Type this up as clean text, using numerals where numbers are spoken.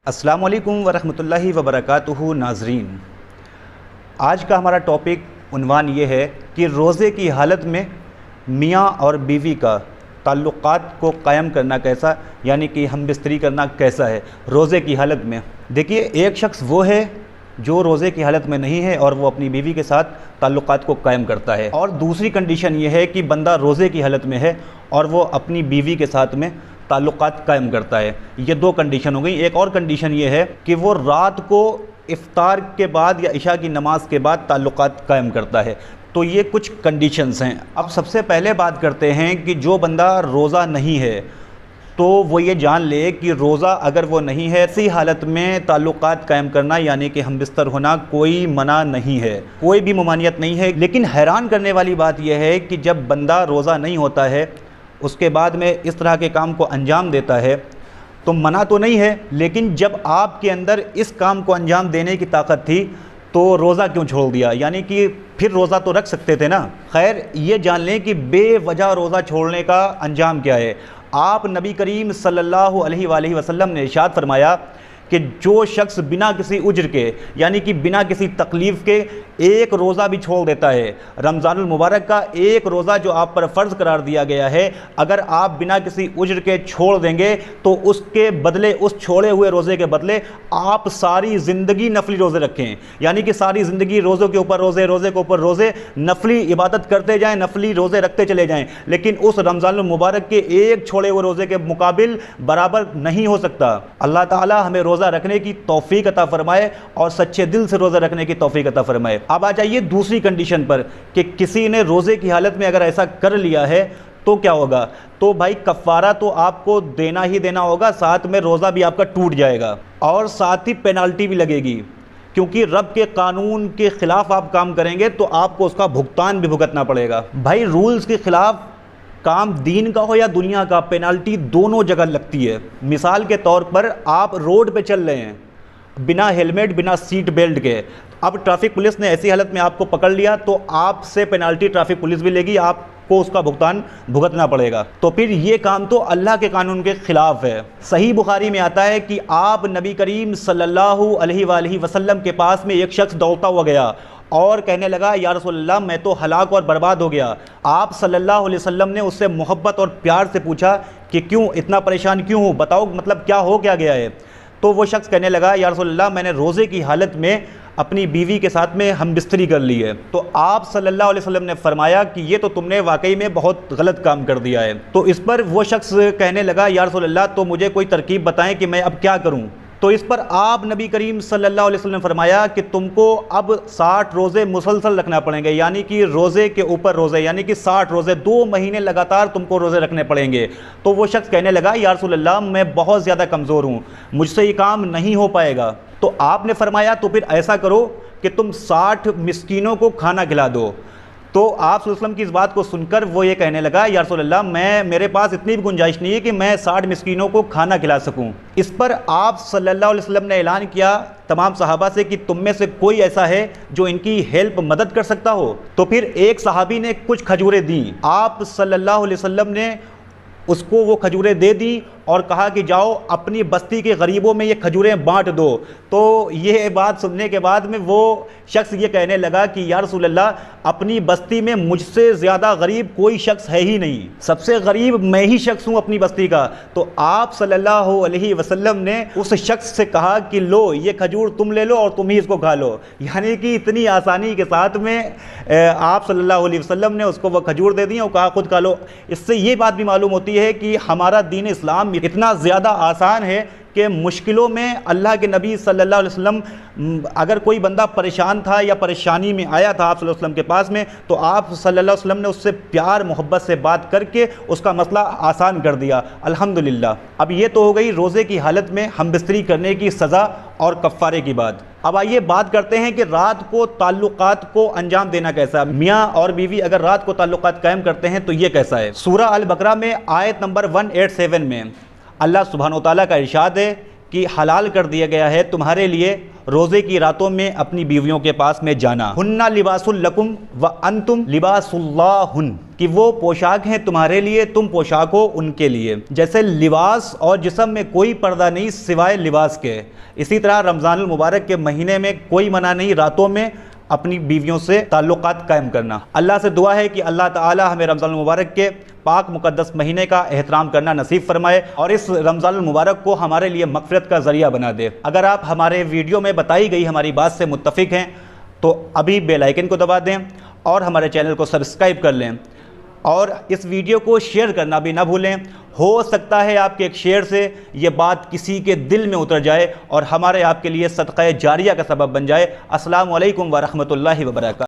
السلام علیکم ورحمۃ اللہ وبرکاتہ ناظرین، آج کا ہمارا ٹاپک عنوان یہ ہے کہ روزے کی حالت میں میاں اور بیوی کا تعلقات کو قائم کرنا کیسا، یعنی کہ ہم بستری کرنا کیسا ہے روزے کی حالت میں۔ دیکھیے، ایک شخص وہ ہے جو روزے کی حالت میں نہیں ہے اور وہ اپنی بیوی کے ساتھ تعلقات کو قائم کرتا ہے، اور دوسری کنڈیشن یہ ہے کہ بندہ روزے کی حالت میں ہے اور وہ اپنی بیوی کے ساتھ میں تعلقات قائم کرتا ہے۔ یہ دو کنڈیشن ہو گئی۔ ایک اور کنڈیشن یہ ہے کہ وہ رات کو افطار کے بعد یا عشاء کی نماز کے بعد تعلقات قائم کرتا ہے۔ تو یہ کچھ کنڈیشنز ہیں۔ اب سب سے پہلے بات کرتے ہیں کہ جو بندہ روزہ نہیں ہے تو وہ یہ جان لے کہ روزہ اگر وہ نہیں ہے، ایسی حالت میں تعلقات قائم کرنا یعنی کہ ہم بستر ہونا کوئی منع نہیں ہے، کوئی بھی ممانعت نہیں ہے۔ لیکن حیران کرنے والی بات یہ ہے کہ جب بندہ روزہ نہیں ہوتا ہے، اس کے بعد میں اس طرح کے کام کو انجام دیتا ہے تو منع تو نہیں ہے، لیکن جب آپ کے اندر اس کام کو انجام دینے کی طاقت تھی تو روزہ کیوں چھوڑ دیا؟ یعنی کہ پھر روزہ تو رکھ سکتے تھے نا۔ خیر، یہ جان لیں کہ بے وجہ روزہ چھوڑنے کا انجام کیا ہے۔ آپ نبی کریم صلی اللہ علیہ وآلہ وسلم نے ارشاد فرمایا کہ جو شخص بنا کسی اجر کے یعنی کہ بنا کسی تکلیف کے ایک روزہ بھی چھوڑ دیتا ہے، رمضان المبارک کا ایک روزہ جو آپ پر فرض قرار دیا گیا ہے، اگر آپ بنا کسی اجر کے چھوڑ دیں گے تو اس کے بدلے، اس چھوڑے ہوئے روزے کے بدلے آپ ساری زندگی نفلی روزے رکھیں، یعنی کہ ساری زندگی روزوں کے اوپر روزے، روزے کے اوپر روزے، نفلی عبادت کرتے جائیں، نفلی روزے رکھتے چلے جائیں، لیکن اس رمضان المبارک کے ایک چھوڑے ہوئے روزے کے مقابل برابر نہیں ہو سکتا۔ اللہ تعالی ہمیں روزہ رکھنے کی توفیق عطا فرمائے اور سچے دل سے روزہ رکھنے کی توفیق عطا فرمائے۔ اب آ جائیے دوسری کنڈیشن پر کہ کسی نے روزے کی حالت میں اگر ایسا کر لیا ہے تو کیا ہوگا؟ تو بھائی کفارہ تو آپ کو دینا ہی دینا ہوگا، ساتھ میں روزہ بھی آپ کا ٹوٹ جائے گا اور ساتھ ہی پینالٹی بھی لگے گی، کیونکہ رب کے قانون کے خلاف آپ کام کریں گے تو آپ کو اس کا بھگتان بھی بھگتنا پڑے گا۔ بھائی رولز کے خلاف کام دین کا ہو یا دنیا کا، پینالٹی دونوں جگہ لگتی ہے۔ مثال کے طور پر آپ روڈ پہ چل رہے ہیں بنا ہیلمٹ، بنا سیٹ بیلٹ کے، اب ٹریفک پولیس نے ایسی حالت میں آپ کو پکڑ لیا تو آپ سے پینالٹی ٹریفک پولیس بھی لے گی، آپ کو اس کا بھگتان بھگتنا پڑے گا۔ تو پھر یہ کام تو اللہ کے قانون کے خلاف ہے۔ صحیح بخاری میں آتا ہے کہ آپ نبی کریم صلی اللہ علیہ وآلہ وسلم کے پاس میں ایک شخص دوڑتا ہوا گیا اور کہنے لگا، یا رسول اللہ میں تو ہلاک اور برباد ہو گیا۔ آپ صلی اللہ علیہ وسلم نے اس سے محبت اور پیار سے پوچھا کہ کیوں اتنا پریشان کیوں ہو، بتاؤ مطلب کیا ہو کیا گیا ہے؟ تو وہ شخص کہنے لگا، یا رسول اللہ میں نے روزے کی حالت میں اپنی بیوی کے ساتھ میں ہم بستری کر لی ہے۔ تو آپ صلی اللہ علیہ وسلم نے فرمایا کہ یہ تو تم نے واقعی میں بہت غلط کام کر دیا ہے۔ تو اس پر وہ شخص کہنے لگا، یا رسول اللہ تو مجھے کوئی ترکیب بتائیں کہ میں اب کیا کروں؟ تو اس پر آپ نبی کریم صلی اللہ علیہ وسلم نے فرمایا کہ تم کو اب 60 روزے مسلسل رکھنا پڑیں گے، یعنی کہ روزے کے اوپر روزے، یعنی کہ 60 روزے 2 مہینے لگاتار تم کو روزے رکھنے پڑیں گے۔ تو وہ شخص کہنے لگا، یا رسول اللہ میں بہت زیادہ کمزور ہوں، مجھ سے یہ کام نہیں ہو پائے گا۔ تو آپ نے فرمایا تو پھر ایسا کرو کہ تم 60 مسکینوں کو کھانا کھلا دو۔ تو آپ صلی اللہ علیہ وسلم کی اس بات کو سن کر وہ یہ کہنے لگا، یا رسول اللہ میرے پاس اتنی بھی گنجائش نہیں ہے کہ میں 60 مسکینوں کو کھانا کھلا سکوں۔ اس پر آپ صلی اللہ علیہ وسلم نے اعلان کیا تمام صحابہ سے کہ تم میں سے کوئی ایسا ہے جو ان کی ہیلپ مدد کر سکتا ہو؟ تو پھر ایک صحابی نے کچھ کھجوریں دیں، آپ صلی اللہ علیہ وسلم نے اس کو وہ کھجوریں دے دی اور کہا کہ جاؤ اپنی بستی کے غریبوں میں یہ کھجوریں بانٹ دو۔ تو یہ بات سننے کے بعد میں وہ شخص یہ کہنے لگا کہ یا رسول اللہ اپنی بستی میں مجھ سے زیادہ غریب کوئی شخص ہے ہی نہیں، سب سے غریب میں ہی شخص ہوں اپنی بستی کا۔ تو آپ صلی اللہ علیہ وسلم نے اس شخص سے کہا کہ لو یہ کھجور تم لے لو اور تم ہی اس کو کھا لو، یعنی کہ اتنی آسانی کے ساتھ میں آپ صلی اللہ علیہ وسلم نے اس کو وہ کھجور دے دی اور کہا خود کھا لو۔ اس سے یہ بات بھی معلوم ہوتی ہے کہ ہمارا دین اسلام اتنا زیادہ آسان ہے کہ مشکلوں میں اللہ کے نبی صلی اللہ علیہ وسلم، اگر کوئی بندہ پریشان تھا یا پریشانی میں آیا تھا آپ صلی اللہ علیہ وسلم کے پاس میں، تو آپ صلی اللہ علیہ وسلم نے اس سے پیار محبت سے بات کر کے اس کا مسئلہ آسان کر دیا، الحمدللہ۔ اب یہ تو ہو گئی روزے کی حالت میں ہم بستری کرنے کی سزا اور کفارے کی بات۔ اب آئیے بات کرتے ہیں کہ رات کو تعلقات کو انجام دینا کیسا ہے۔ میاں اور بیوی اگر رات کو تعلقات قائم کرتے ہیں تو یہ کیسا ہے؟ سورہ البقرہ میں آیت نمبر 187 میں اللہ سبحانہ و تعالیٰ کا ارشاد ہے کہ حلال کر دیا گیا ہے تمہارے لیے روزے کی راتوں میں اپنی بیویوں کے پاس میں جانا۔ ہننا لباس لکم وانتم لباس اللہن، کہ وہ پوشاک ہیں تمہارے لیے، تم پوشاک ہو ان کے لیے۔ جیسے لباس اور جسم میں کوئی پردہ نہیں سوائے لباس کے، اسی طرح رمضان المبارک کے مہینے میں کوئی منع نہیں راتوں میں اپنی بیویوں سے تعلقات قائم کرنا۔ اللہ سے دعا ہے کہ اللہ تعالی ہمیں رمضان المبارک کے پاک مقدس مہینے کا احترام کرنا نصیب فرمائے اور اس رمضان المبارک کو ہمارے لیے مغفرت کا ذریعہ بنا دے۔ اگر آپ ہمارے ویڈیو میں بتائی گئی ہماری بات سے متفق ہیں تو ابھی بیل آئیکن کو دبا دیں اور ہمارے چینل کو سبسکرائب کر لیں، اور اس ویڈیو کو شیئر کرنا بھی نہ بھولیں۔ ہو سکتا ہے آپ کے ایک شیئر سے یہ بات کسی کے دل میں اتر جائے اور ہمارے آپ کے لیے صدقہ جاریہ کا سبب بن جائے۔ السلام علیکم ورحمۃ اللہ وبرکاتہ۔